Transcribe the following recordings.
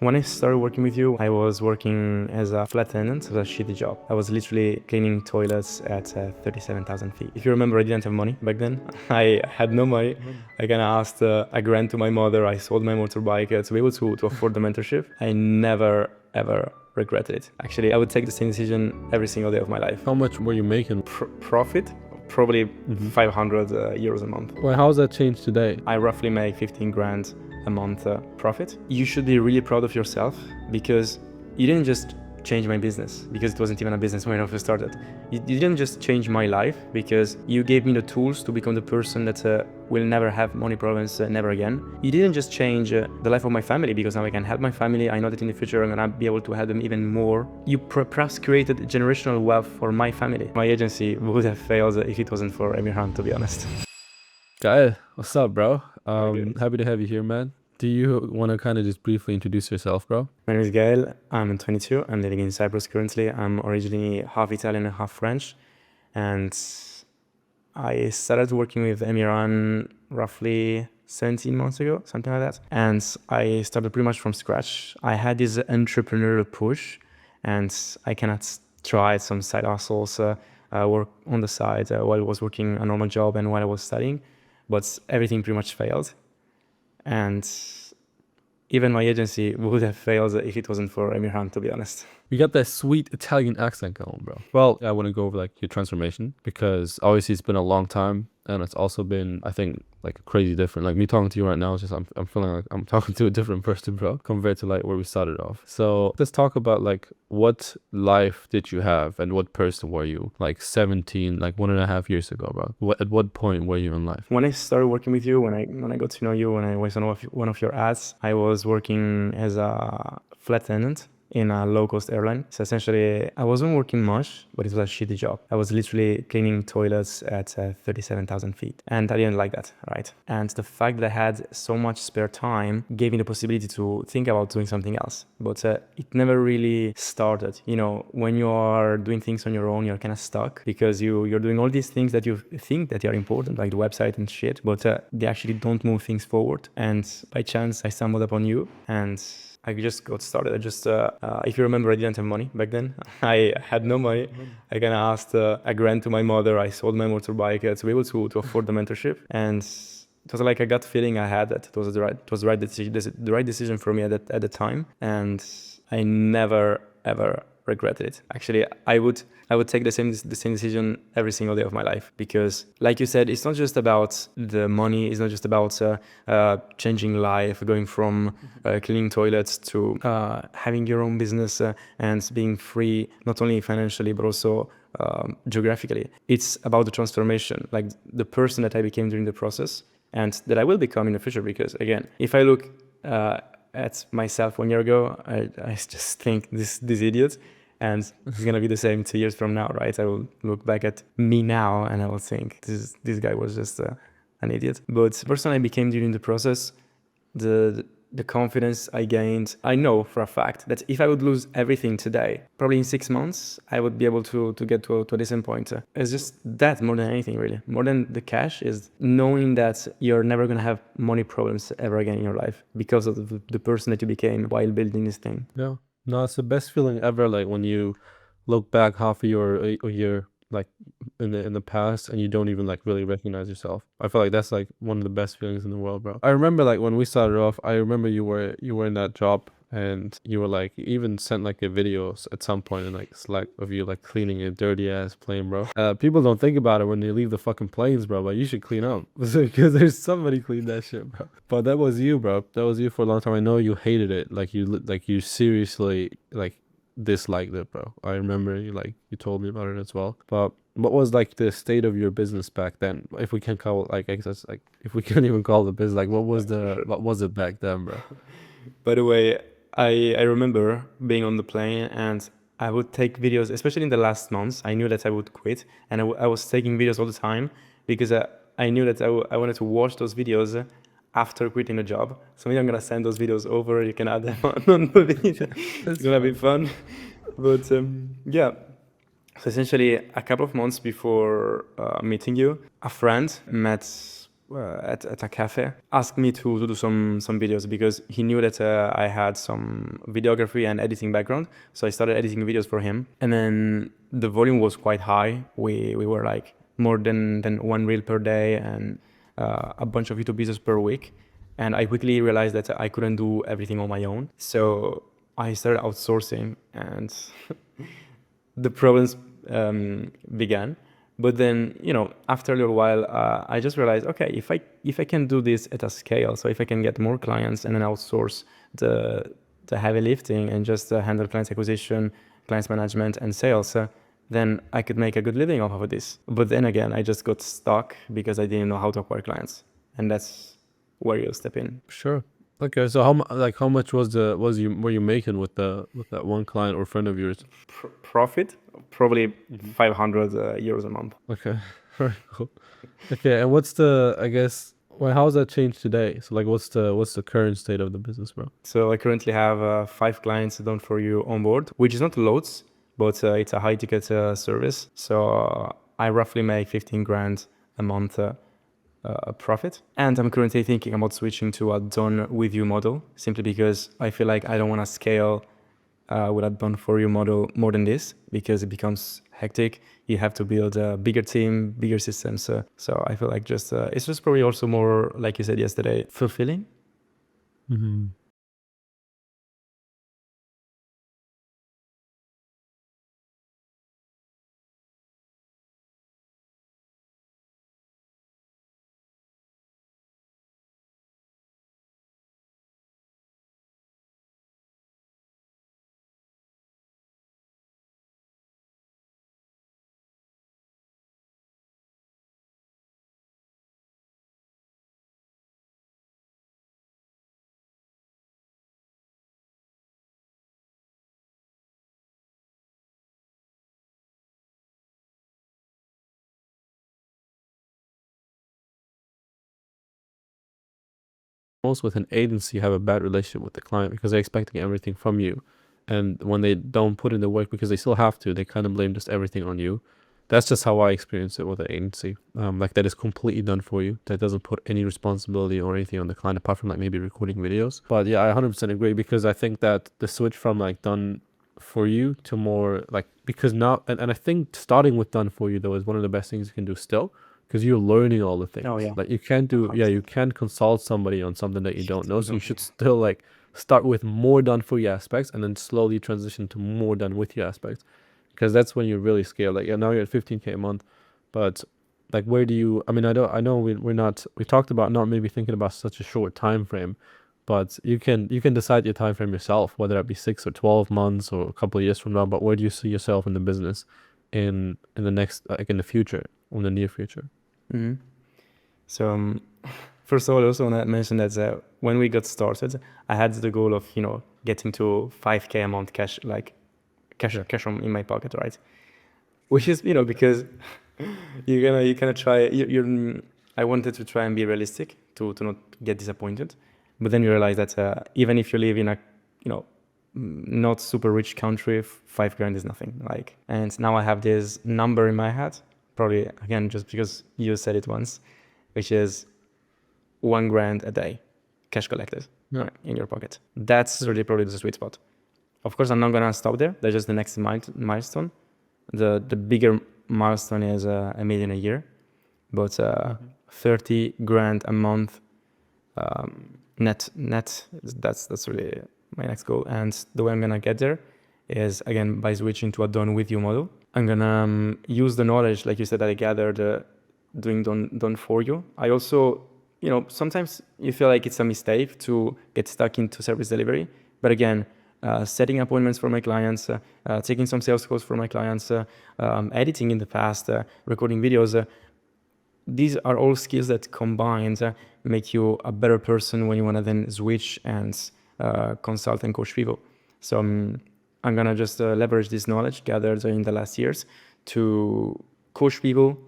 When I started working with you, I was working as a flat attendant. It was a shitty job. I was literally cleaning toilets at 37,000 feet. If you remember, I didn't have money back then. I had no money. I kind of asked a grant to my mother. I sold my motorbike to be able to afford the mentorship. I never, ever regretted it. Actually, I would take the same decision every single day of my life. How much were you making? Profit? Probably 500 euros a month. Well, how's that changed today? I roughly make 15 grand a month profit. You should be really proud of yourself because you didn't just change my business because it wasn't even a business when I first started. You didn't just change my life because you gave me the tools to become the person that will never have money problems never again. You didn't just change the life of my family because now I can help my family. I know that in the future I'm gonna be able to help them even more. You perhaps created generational wealth for my family. My agency would have failed if it wasn't for Emirhan, to be honest. Gael, what's up, bro? Good. Happy to have you here, man. Do you want to kind of just briefly introduce yourself, bro? My name is Gael. I'm 22. I'm living in Cyprus currently. I'm originally half Italian and half French. And I started working with Emirhan roughly 17 months ago, something like that. And I started pretty much from scratch. I had this entrepreneurial push and I cannot try some side hustles, work on the side while I was working a normal job and while I was studying. But everything pretty much failed. And even my agency would have failed if it wasn't for Emirhan, to be honest. You got that sweet Italian accent going, bro. Well, I want to go over like your transformation because obviously it's been a long time and it's also been, I think, like crazy different. Like me talking to you right now, it's just I'm feeling like I'm talking to a different person, bro, compared to like where we started off. So let's talk about like what life did you have and what person were you like 17, like 1.5 years ago, bro? At what point were you in life? When I started working with you, when I got to know you, when I was on one of your ads, I was working as a flight attendant in a low-cost airline. So essentially, I wasn't working much, but it was a shitty job. I was literally cleaning toilets at 37,000 feet. And I didn't like that, right? And the fact that I had so much spare time gave me the possibility to think about doing something else. But it never really started. You know, when you are doing things on your own, you're kind of stuck because you're doing all these things that you think that are important, like the website and shit, but they actually don't move things forward. And by chance, I stumbled upon you and I just got started. If you remember, I didn't have money back then. I had no money. I kind of asked a grant to my mother. I sold my motorbike to be able to afford the mentorship. And it was like a gut feeling I had that it was the right decision for me at the time. And I never, ever regretted it. Actually, I would take the same decision every single day of my life because, like you said, it's not just about the money. It's not just about changing life, going from cleaning toilets to having your own business and being free, not only financially but also geographically. It's about the transformation, like the person that I became during the process and that I will become in the future. Because again, if I look at myself 1 year ago, I just think this idiot. And it's gonna be the same 2 years from now, right? I will look back at me now and I will think this guy was just an idiot. But the person I became during the process, the confidence I gained, I know for a fact that if I would lose everything today, probably in 6 months, I would be able to get to a decent point. It's just that more than anything, really. More than the cash is knowing that you're never gonna have money problems ever again in your life because of the person that you became while building this thing. Yeah. No, it's the best feeling ever. Like when you look back half a year like in the past and you don't even like really recognize yourself. I feel like that's like one of the best feelings in the world, bro. I remember like when we started off, I remember you were in that job and you were like, you even sent like a video at some point in like Slack of you like cleaning a dirty ass plane, bro. People don't think about it when they leave the fucking planes, bro, but you should clean up because there's somebody clean that shit, bro. But that was you, bro. That was you for a long time. I know you hated it. Like you seriously like disliked it, bro. I remember you told me about it as well. But what was like the state of your business back then? If we can call it like, I guess, like if we can't even call it business, like what was it back then, bro? By the way, I remember being on the plane and I would take videos, especially in the last months. I knew that I would quit and I was taking videos all the time because I knew that I wanted to watch those videos after quitting the job. So maybe I'm gonna send those videos over. You can add them on the video. It's gonna be fun. But yeah. So essentially, a couple of months before meeting you, a friend met at a cafe, asked me to do some videos because he knew that I had some videography and editing background. So I started editing videos for him, and then the volume was quite high. We were like more than one reel per day and a bunch of YouTube videos per week. And I quickly realized that I couldn't do everything on my own. So I started outsourcing, and the problems began. But then, after a little while, I just realized, okay, if I can do this at a scale, so if I can get more clients and then outsource the heavy lifting and just handle client acquisition, clients management, and sales, then I could make a good living off of this. But then again, I just got stuck because I didn't know how to acquire clients, and that's where you step in. Sure. Okay, so how much were you making with that one client or friend of yours? Profit probably 500 euros a month. Okay, very cool. Okay, and what's the, I guess, well, how's that changed today? So like, what's the current state of the business, bro? So I currently have 5 clients done for you on board, which is not loads, but it's a high ticket service. So I roughly make 15 grand a month profit. And I'm currently thinking about switching to a done with you model, simply because I feel like I don't want to scale with a done for you model more than this, because it becomes hectic. You have to build a bigger team, bigger systems. So I feel like it's just probably also more, like you said yesterday, fulfilling. Mm-hmm. Most with an agency have a bad relationship with the client because they're expecting everything from you. And when they don't put in the work because they still have to, they kind of blame just everything on you. That's just how I experience it with an agency. Like that is completely done for you. That doesn't put any responsibility or anything on the client apart from like maybe recording videos. But yeah, I 100% agree, because I think that the switch from like done for you to more like, because now, and I think starting with done for you though is one of the best things you can do still, because you're learning all the things. Oh, yeah. Like you can't do, yeah, you can't consult somebody on something that you don't know. So you should still like start with more done for you aspects and then slowly transition to more done with you aspects, because that's when you really scale. Like, yeah, now you're at 15K a month, but like, where do you, I mean, I know we talked about not maybe thinking about such a short time frame, but you can decide your time frame yourself, whether that be 6 or 12 months or a couple of years from now. But where do you see yourself in the business in the next, like in the future, in the near future? Mm-hmm. So first of all, I also want to mention that when we got started, I had the goal of getting to 5K a month cash, like cash in my pocket, right? Which is because you're gonna try. I wanted to try and be realistic to not get disappointed, but then you realize that even if you live in a not super rich country, 5 grand is nothing. Like, and now I have this number in my head, probably again just because you said it once, which is 1 grand a day, cash collected right, in your pocket. That's really probably the sweet spot. Of course, I'm not gonna stop there. That's just the next milestone. The bigger milestone is 1 million a year, but 30 grand a month net. That's really my next goal. And the way I'm gonna get there is again by switching to a done with you model. I'm gonna use the knowledge, like you said, that I gathered doing done for you. I also, sometimes you feel like it's a mistake to get stuck into service delivery, but again, setting appointments for my clients, taking some sales calls for my clients, editing in the past, recording videos. These are all skills that combined make you a better person when you want to then switch and consult and coach people. So I'm going to just leverage this knowledge gathered in the last years to coach people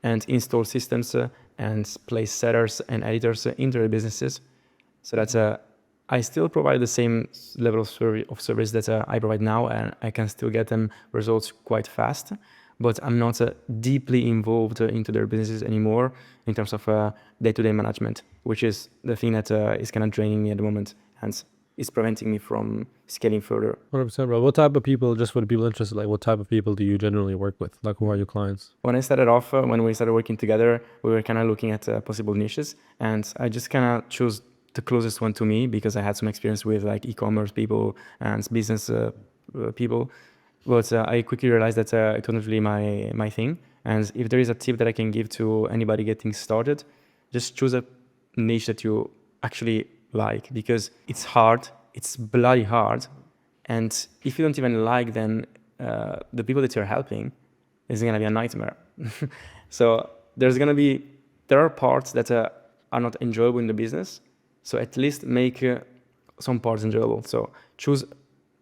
and install systems and place setters and editors into their businesses, so that I still provide the same level of service that I provide now, and I can still get them results quite fast. but I'm not deeply involved into their businesses anymore in terms of day-to-day management, which is the thing that is kind of draining me at the moment and is preventing me from scaling further. 100%, bro. What type of people, just for the people interested, like what type of people do you generally work with? Like who are your clients? When I started off, when we started working together, we were kind of looking at possible niches, and I just kind of chose the closest one to me because I had some experience with like e-commerce people and business people. But I quickly realized that it wasn't really my thing. And if there is a tip that I can give to anybody getting started, just choose a niche that you actually like, because it's hard, it's bloody hard. And if you don't even like, then the people that you're helping is going to be a nightmare. So there are parts that are not enjoyable in the business. So at least make some parts enjoyable. So choose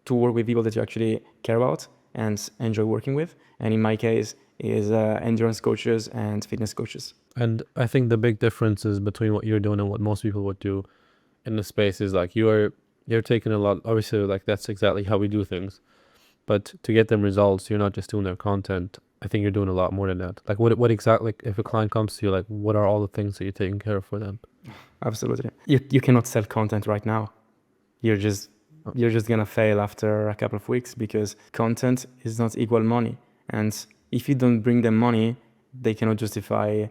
to work with people that you actually care about and enjoy working with. And in my case is endurance coaches and fitness coaches. And I think the big difference is between what you're doing and what most people would do in the space is like you're taking a lot, obviously, like that's exactly how we do things. But to get them results, you're not just doing their content. I think you're doing a lot more than that. Like what exactly, like if a client comes to you, like what are all the things that you're taking care of for them? Absolutely. You cannot sell content right now. You're just gonna fail after a couple of weeks because content is not equal money. And if you don't bring them money, they cannot justify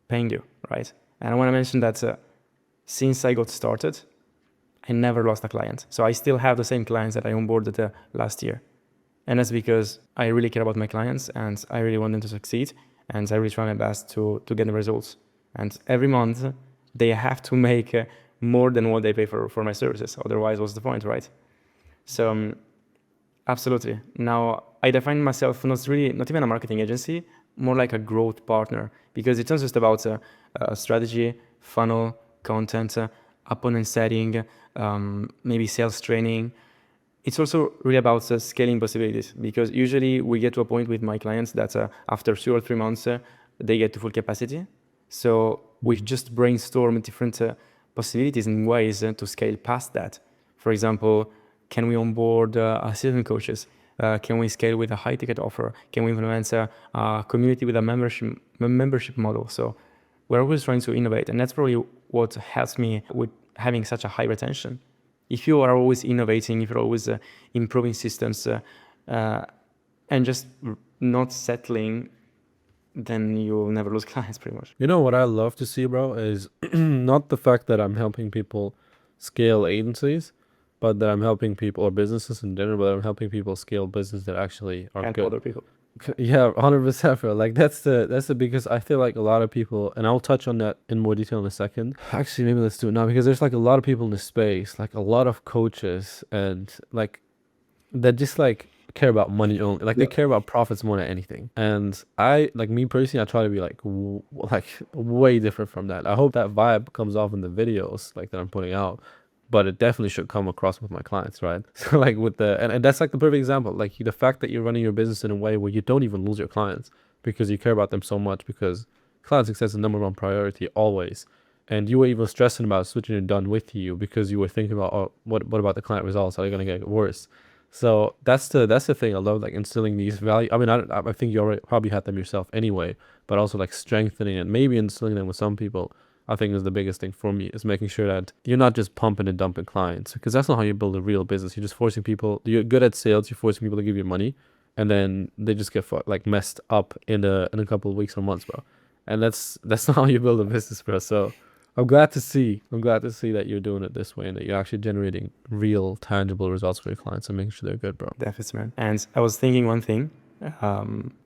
paying you, right? And I want to mention that since I got started, I never lost a client. So I still have the same clients that I onboarded last year. And that's because I really care about my clients and I really want them to succeed. And I really try my best to get the results. And every month they have to make more than what they pay for my services. Otherwise, what's the point, right? So absolutely. Now I define myself not even a marketing agency, more like a growth partner, because it's not just about strategy, funnel, content, opponent setting, maybe sales training. It's also really about scaling possibilities, because usually we get to a point with my clients that after 2 or 3 months, they get to full capacity. So we just brainstorm different possibilities and ways to scale past that. For example, can we onboard assistant coaches? Can we scale with a high ticket offer? Can we implement a community with a membership model? So we're always trying to innovate, and that's probably what helps me with having such a high retention. If you are always innovating, if you're always improving systems and just not settling, then you'll never lose clients pretty much. You know what I love to see, bro, is not the fact that I'm helping people scale agencies, but that I'm helping people, or businesses in general, but I'm helping people scale business that actually are And good. other people. Yeah, 100%, bro. Like that's the because I feel like a lot of people, and I'll touch on that in more detail in a second. Actually, maybe let's do it now, because there's like a lot of people in the space, like a lot of coaches, and like that just like care about money only. Like they care about profits more than anything. And I, like me personally, I try to be like like way different from that. I hope that vibe comes off in the videos like that I'm putting out. But it definitely should come across with my clients, right? So like with and that's like the perfect example. Like the fact that you're running your business in a way where you don't even lose your clients because you care about them so much, because client success is number one priority always. And you were even stressing about switching it done with you because you were thinking about, oh, what about the client results? Are they gonna get worse? So that's the thing. I love like instilling these value. I mean, I think you already probably had them yourself anyway, but also like strengthening and maybe instilling them with some people. I think is the biggest thing for me, is making sure that you're not just pumping and dumping clients, because that's not how you build a real business. You're just forcing people. You're good at sales. You're forcing people to give you money, and then they just get like messed up in a couple of weeks or months, bro. And that's not how you build a business, bro. So I'm glad to see that you're doing it this way and that you're actually generating real, tangible results for your clients and making sure they're good, bro. Definitely, man. And I was thinking one thing.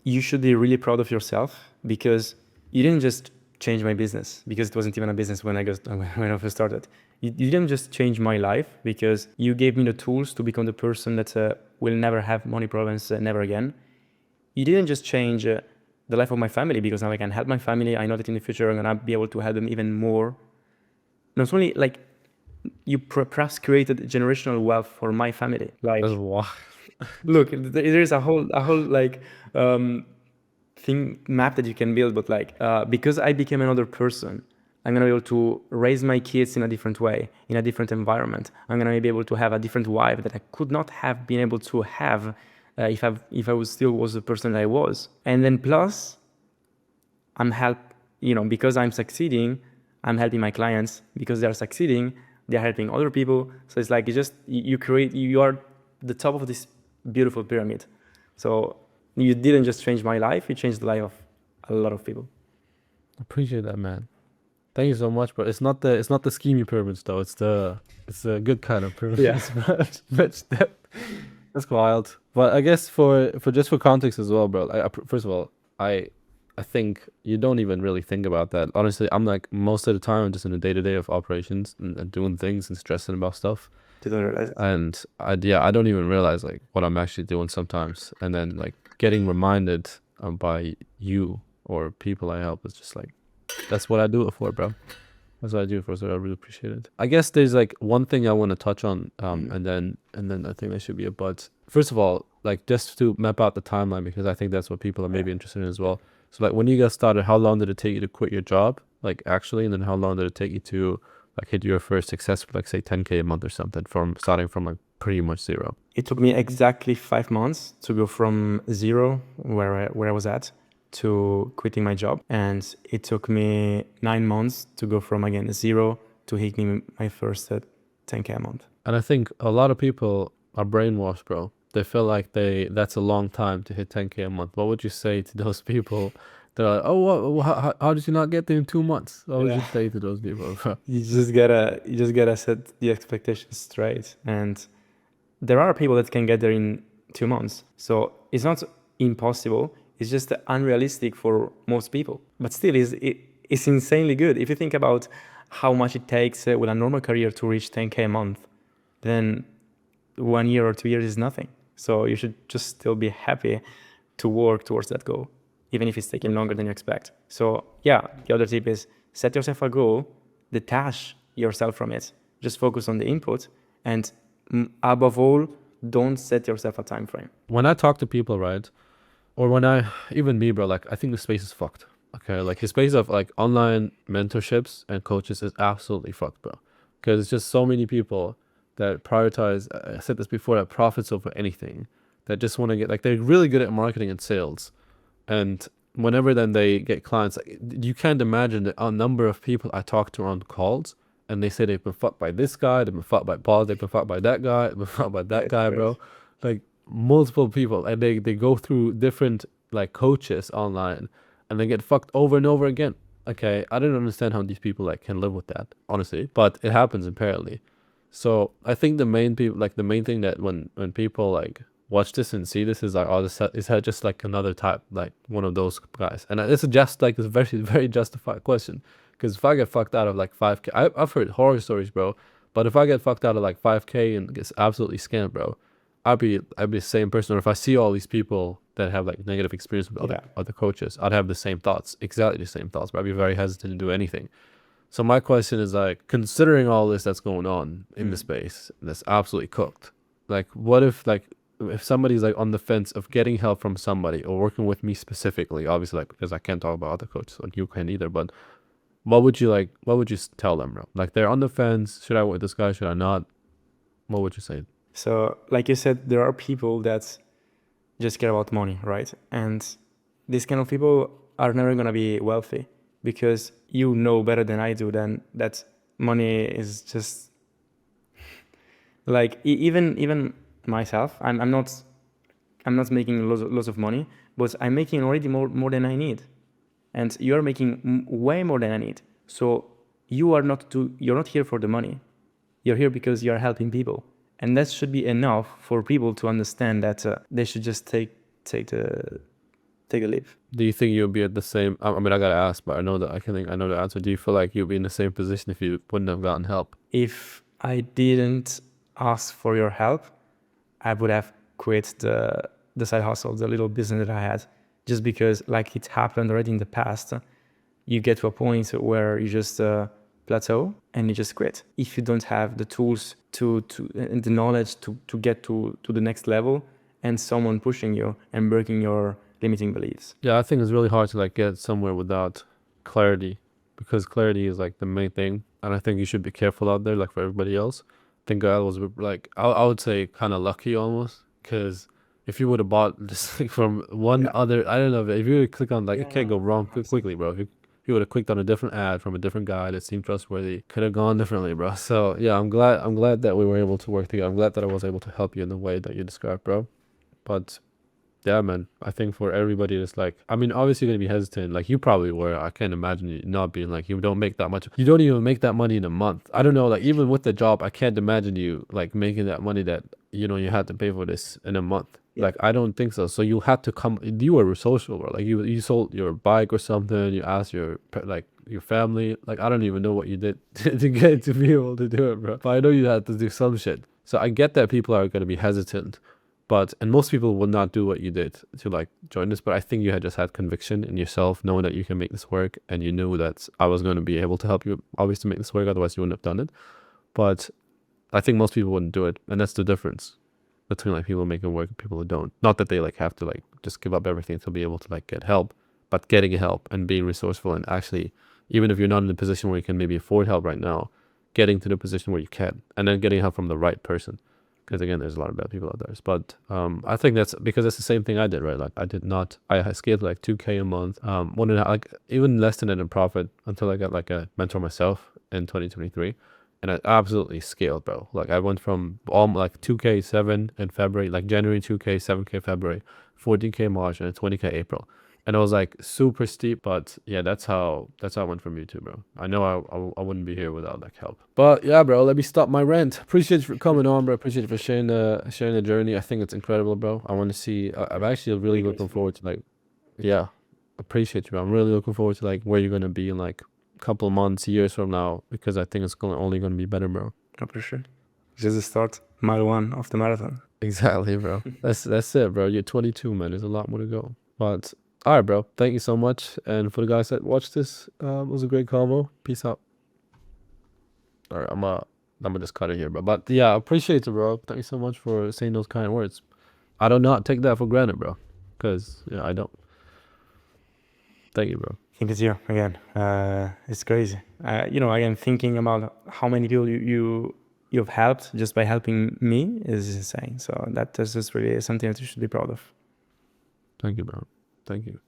You should be really proud of yourself, because you didn't just change my business, because it wasn't even a business when I first started. You didn't just change my life, because you gave me the tools to become the person that will never have money problems never again. You didn't just change the life of my family, because now I can help my family. I know that in the future I'm gonna be able to help them even more. Not only like you perhaps created generational wealth for my family. Like, That's wild. look, there is a whole like thing map that you can build, but like because I became another person, I'm gonna be able to raise my kids in a different way, in a different environment. I'm gonna be able to have a different wife that I could not have been able to have if I was still was the person that I was. And then plus because I'm succeeding, I'm helping my clients. Because they're succeeding, they're helping other people. So it's like you are the top of this beautiful pyramid. So you didn't just change my life, you changed the life of a lot of people. Appreciate that, man. Thank you so much, bro. It's not the schemy pyramids though. It's the good kind of pyramids. But that's wild. But I guess for context as well, bro. First of all, I think you don't even really think about that. Honestly, I'm like most of the time I'm just in the day-to-day of operations and doing things and stressing about stuff. Didn't realize it. And I don't even realize like what I'm actually doing sometimes. And then like getting reminded by you or people I help is just like, that's what I do it for, bro. That's what I do it for. So I really appreciate it. I guess there's like one thing I want to touch on, and then I think there should be a but. First of all, like just to map out the timeline, because I think that's what people are maybe interested in as well. So like when you got started, how long did it take you to quit your job, like actually, and then how long did it take you to like hit your first successful, like say 10K a month or something, from starting from like pretty much zero? It took me exactly 5 months to go from zero, where I was at, to quitting my job. And it took me 9 months to go from, again, zero to hitting my first 10K a month. And I think a lot of people are brainwashed, bro. They feel like that's a long time to hit 10K a month. What would you say to those people? They're like, oh, how did you not get there in 2 months? What would you say to those people, bro? You just gotta set the expectations straight. And there are people that can get there in 2 months. So it's not impossible. It's just unrealistic for most people. But still, it's insanely good. If you think about how much it takes with a normal career to reach 10K a month, then 1 year or 2 years is nothing. So you should just still be happy to work towards that goal, even if it's taking longer than you expect. So yeah, the other tip is set yourself a goal, detach yourself from it. Just focus on the input, and above all, don't set yourself a time frame. When I talk to people, right, or even me, bro, like I think the space is fucked. Okay, like the space of like online mentorships and coaches is absolutely fucked, bro. Because it's just so many people that prioritize, I said this before, that profits over anything, that just want to get, like, they're really good at marketing and sales. And whenever then they get clients, like, you can't imagine the number of people I talk to on calls, and they say they've been fucked by this guy, they've been fucked by Paul, they've been fucked by that guy, they've been fucked by that guy, bro. Like, multiple people, and they go through different, like, coaches online, and they get fucked over and over again. Okay, I don't understand how these people, like, can live with that, honestly, but it happens apparently. So I think the main thing that when people like watch this and see this is like, oh, is that just like another type, like one of those guys? And it's just like this very, very justified question. Because if I get fucked out of like 5K, I've heard horror stories, bro. But if I get fucked out of like 5K and gets absolutely scammed, bro, I'd be the same person. Or if I see all these people that have like negative experience with other coaches, I'd have the same thoughts, exactly the same thoughts. But I'd be very hesitant to do anything. So my question is, like, considering all this that's going on in the space that's absolutely cooked, like, what if somebody's like on the fence of getting help from somebody or working with me specifically, obviously, like, because I can't talk about other coaches and you can't either, but what would you tell them, bro? Like, they're on the fence. Should I work with this guy? Should I not? What would you say? So like you said, there are people that just care about money, right? And these kind of people are never going to be wealthy, because you know better than I do then that money is just like, even myself, I'm not making lots of money, but I'm making already more than I need, and you're making way more than I need. So you're not here for the money. You're here because you're helping people, and that should be enough for people to understand that they should just take the leap. Do you think you'll be at the same? I mean, I gotta ask, but I know the answer. Do you feel like you'll be in the same position if you wouldn't have gotten help? If I didn't ask for your help, I would have quit the side hustle, the little business that I had, just because, like, it happened already in the past. You get to a point where you just plateau and you just quit. If you don't have the tools and the knowledge to get to the next level, and someone pushing you and breaking your limiting beliefs. Yeah, I think it's really hard to like get somewhere without clarity, because clarity is like the main thing, and I think you should be careful out there, like for everybody else. I think Gael was like, I would say kind of lucky almost, because if you would have bought this like from one other, I don't know, if you would click on like it can't go wrong quickly, bro. If you would have clicked on a different ad from a different guy that seemed trustworthy, could have gone differently, bro. So yeah, I'm glad that we were able to work together. I'm glad that I was able to help you in the way that you described, bro. But yeah, man, I think for everybody that's like, I mean, obviously you're gonna be hesitant. Like you probably were. I can't imagine you not being like, you don't make that much. You don't even make that money in a month. I don't know. Like even with the job, I can't imagine you like making that money that you had to pay for this in a month. Like I don't think so. So you had to come. You were resourceful, bro. Like you sold your bike or something. You asked like your family. Like I don't even know what you did to get to be able to do it, bro. But I know you had to do some shit. So I get that people are gonna be hesitant. And most people would not do what you did to like join this, but I think you had just had conviction in yourself, knowing that you can make this work, and you knew that I was going to be able to help you obviously make this work, otherwise you wouldn't have done it. But I think most people wouldn't do it, and that's the difference between like people making work and people who don't. Not that they like have to like just give up everything to be able to like get help, but getting help and being resourceful and actually, even if you're not in a position where you can maybe afford help right now, getting to the position where you can, and then getting help from the right person. Because again, there's a lot of bad people out there. But I think that's because it's the same thing I did, right? Like I scaled like 2K a month, like even less than that in profit until I got like a mentor myself in 2023. And I absolutely scaled, bro. Like I went from like 2K 7 in February, like January 2K, 7K February, 14K March, and 20K April. And it was like super steep, but yeah, that's how I went from YouTube, bro. I know I wouldn't be here without like help. But yeah, bro, let me stop my rant. Appreciate you for coming on, bro. Appreciate you for sharing the journey. I think it's incredible, bro. I want to see. I'm actually really looking forward to like, yeah, appreciate you, bro. I'm really looking forward to like where you're gonna be in like a couple of months, years from now, because I think it's only gonna be better, bro. Oh, for sure. Just the start, mile 1 of the marathon. Exactly, bro. That's it, bro. You're 22, man. There's a lot more to go, but. All right, bro. Thank you so much. And for the guys that watched this, it was a great convo. Peace out. All right, I'm gonna just cut it here, bro. But yeah, I appreciate it, bro. Thank you so much for saying those kind words. I do not take that for granted, bro. Cause yeah, I don't. Thank you, bro. Thank you again. It's crazy. Again, thinking about how many people you've helped just by helping me is insane. So that's just really something that you should be proud of. Thank you, bro. Thank you.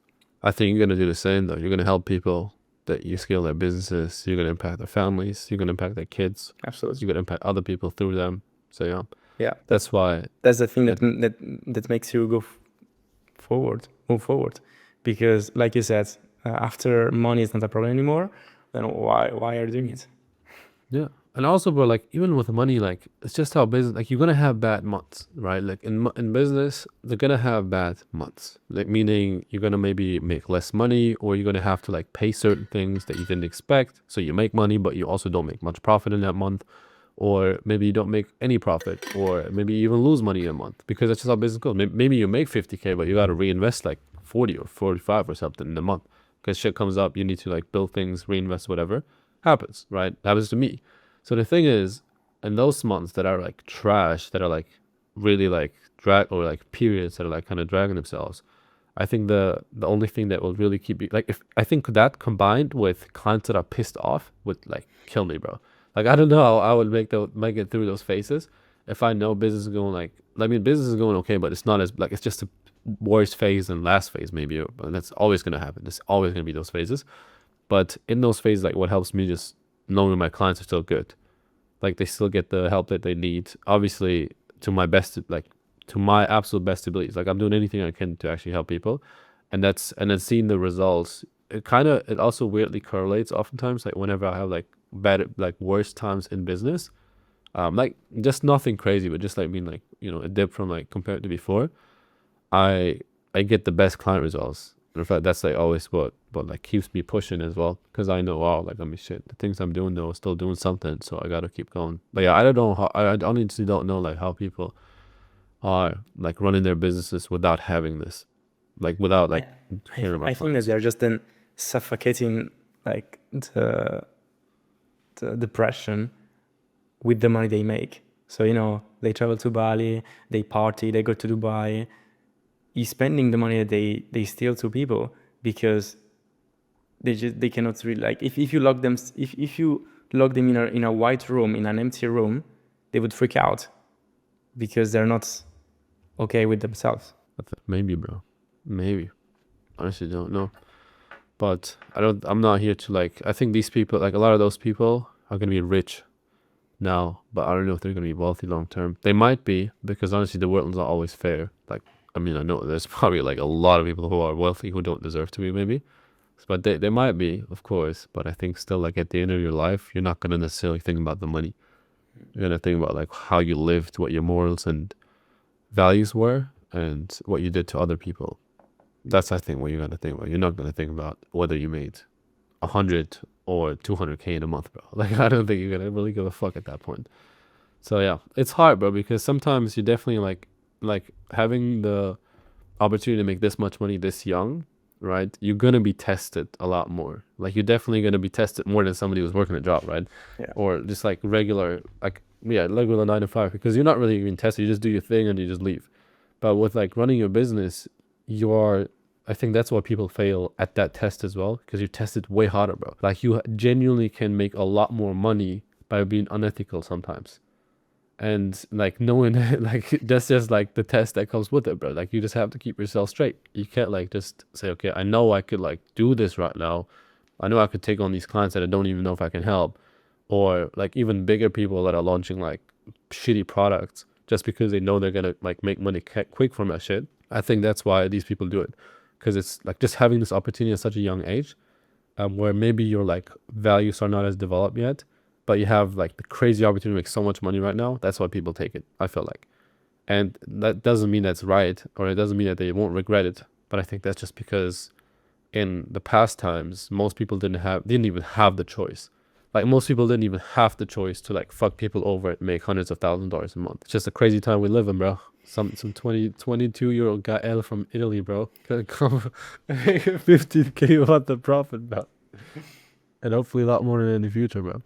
I think you're going to do the same, though. You're going to help people that you scale their businesses. You're going to impact their families. You're going to impact their kids. Absolutely. You're going to impact other people through them. So, yeah. Yeah. That's why. That's the thing that makes you go move forward. Because, like you said, after money is not a problem anymore, then why are you doing it? Yeah. And also, bro, like even with money, like it's just how business, like you're gonna have bad months, right? Like in business, they're gonna have bad months. Like meaning you're gonna maybe make less money, or you're gonna have to like pay certain things that you didn't expect. So you make money, but you also don't make much profit in that month, or maybe you don't make any profit, or maybe you even lose money in a month because that's just how business goes. Maybe you make 50K, but you gotta reinvest like 40 or 45 or something in a month because shit comes up. You need to like build things, reinvest, whatever happens, right? Happens to me. So the thing is, in those months that are like trash, that are like really like drag, or like periods that are like kind of dragging themselves, I think the only thing that will really keep you like, if I think that combined with clients that are pissed off would like kill me, bro. Like I don't know how I would make it through those phases if I know business is going like, I mean business is going okay, but it's not as like, it's just a worse phase than last phase maybe, but that's always gonna happen. There's always gonna be those phases. But in those phases, like what helps me just knowing my clients are still good, like they still get the help that they need, obviously to my best, like to my absolute best abilities. Like I'm doing anything I can to actually help people, and then seeing the results, it also weirdly correlates oftentimes, like whenever I have like bad, like worse times in business, like just nothing crazy, but just like being like, a dip from like compared to before, I get the best client results. In fact, that's like always what like keeps me pushing as well, because I know, wow, like I mean, shit, the things I'm doing though, still doing something, so I gotta keep going. But yeah, I don't know how. I honestly don't know like how people are like running their businesses without having this, like without like hearing about. I think that they're just then suffocating like the depression with the money they make. So they travel to Bali, they party, they go to Dubai. You're spending the money that they steal to people because they cannot really, like if you lock them in a white room, in an empty room, they would freak out because they're not okay with themselves. Maybe, bro. Maybe. Honestly, don't know. But I'm not here to like, I think these people, like a lot of those people are going to be rich now, but I don't know if they're going to be wealthy long term. They might be, because honestly, the world is not always fair. Like, I mean, I know there's probably like a lot of people who are wealthy who don't deserve to be, maybe. But they might be, of course. But I think still, like at the end of your life, you're not going to necessarily think about the money. You're going to think about like how you lived, what your morals and values were, and what you did to other people. That's, I think, what you're going to think about. You're not going to think about whether you made 100 or 200K in a month, bro. Like, I don't think you're going to really give a fuck at that point. So yeah, it's hard, bro, because sometimes you definitely like having the opportunity to make this much money this young, right? You're gonna be tested a lot more. Like, you're definitely gonna be tested more than somebody who's working a job, right? Yeah. Or just like regular, like regular 9 to 5, because you're not really even tested. You just do your thing and you just leave. But with like running your business, I think that's why people fail at that test as well, because you're tested way harder, bro. Like, you genuinely can make a lot more money by being unethical sometimes. And like knowing like that's just like the test that comes with it, bro. Like, you just have to keep yourself straight. You can't like just say, okay, I know I could like do this right now. I know I could take on these clients that I don't even know if I can help, or like even bigger people that are launching like shitty products just because they know they're gonna like make money quick from that shit. I think that's why these people do it, because it's like just having this opportunity at such a young age, where maybe your like values are not as developed yet, but you have like the crazy opportunity to make so much money right now. That's why people take it, I feel like. And that doesn't mean that's right, or it doesn't mean that they won't regret it. But I think that's just because in the past times, most people didn't even have the choice. Like, most people didn't even have the choice to like fuck people over and make hundreds of $1,000s a month. It's just a crazy time we live in, bro. Some 22-year-old Gael from Italy, bro, could come 15K about the profit, bro. And hopefully a lot more in the future, bro.